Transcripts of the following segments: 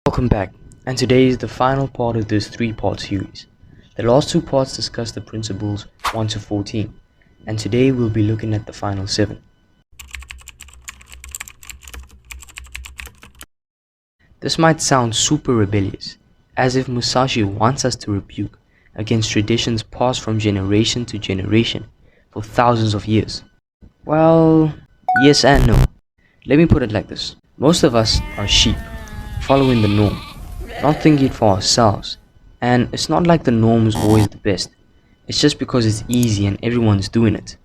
Welcome back, and today is the final part of this three-part series. The last two parts discuss the principles 1 to 14, and today we'll be looking at the final 7. This might sound super rebellious, as if Musashi wants us to rebuke against traditions passed from generation to generation for thousands of years. Well, yes and no. Let me put it like this. Most of us are sheep, following the norm, not thinking for ourselves. And it's not like the norm is always the best. It's just because it's easy and everyone's doing it.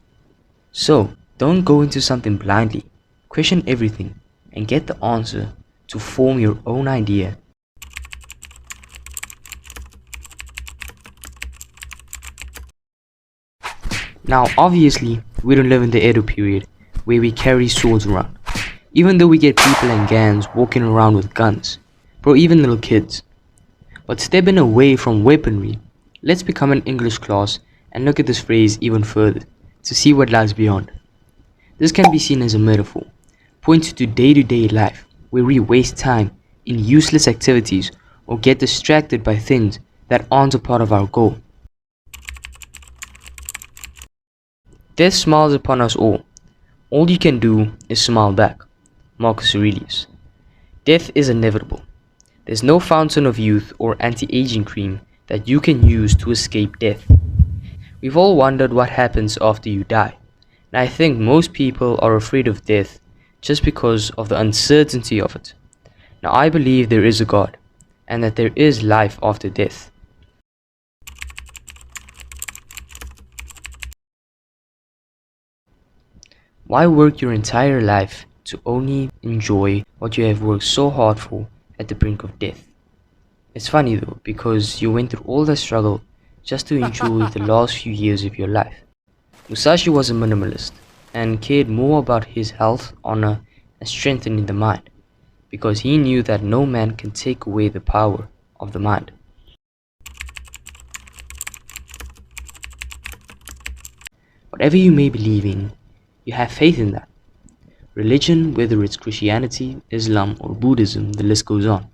So, don't go into something blindly. Question everything and get the answer to form your own idea. Now, obviously, we don't live in the Edo period where we carry swords around. Even though we get people and gangs walking around with guns, bro, even little kids. But stepping away from weaponry, let's become an English class and look at this phrase even further to see what lies beyond. This can be seen as a metaphor, pointing to day-to-day life where we waste time in useless activities or get distracted by things that aren't a part of our goal. Death smiles upon us all. All you can do is smile back. Marcus Aurelius. Death is inevitable. There's no fountain of youth or anti-aging cream that you can use to escape death. We've all wondered what happens after you die, and I think most people are afraid of death just because of the uncertainty of it. Now, I believe there is a God, and that there is life after death. Why work your entire life to only enjoy what you have worked so hard for at the brink of death? It's funny though, because you went through all that struggle just to enjoy the last few years of your life. Musashi was a minimalist and cared more about his health, honor, and strengthening the mind, because he knew that no man can take away the power of the mind. Whatever you may believe in, you have faith in that. Religion, whether it's Christianity, Islam, or Buddhism, the list goes on.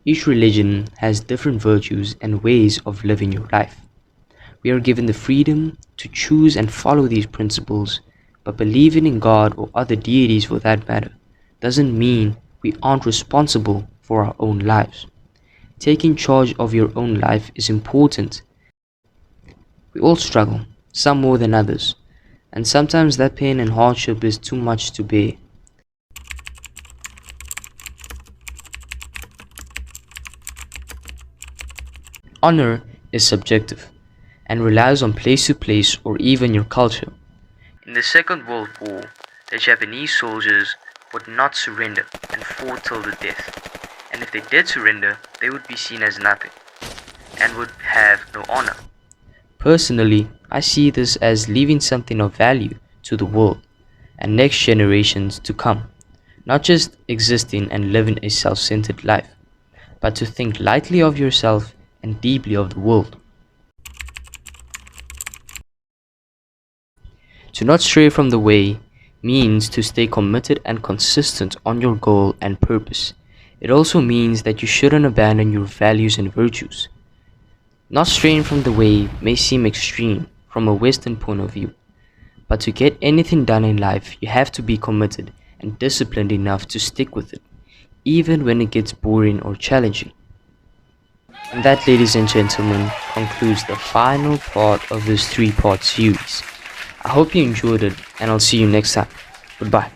Each religion has different virtues and ways of living your life. We are given the freedom to choose and follow these principles, but believing in God or other deities for that matter doesn't mean we aren't responsible for our own lives. Taking charge of your own life is important. We all struggle, some more than others, and sometimes that pain and hardship is too much to bear. Honor is subjective and relies on place to place or even your culture. In the Second World War, the Japanese soldiers would not surrender and fought till the death. And if they did surrender, they would be seen as nothing and would have no honor. Personally, I see this as leaving something of value to the world and next generations to come, not just existing and living a self-centered life, but to think lightly of yourself and deeply of the world. To not stray from the way means to stay committed and consistent on your goal and purpose. It also means that you shouldn't abandon your values and virtues. Not straying from the way may seem extreme from a Western point of view, but to get anything done in life, you have to be committed and disciplined enough to stick with it, even when it gets boring or challenging. And that, ladies and gentlemen, concludes the final part of this three-part series. I hope you enjoyed it, and I'll see you next time. Goodbye.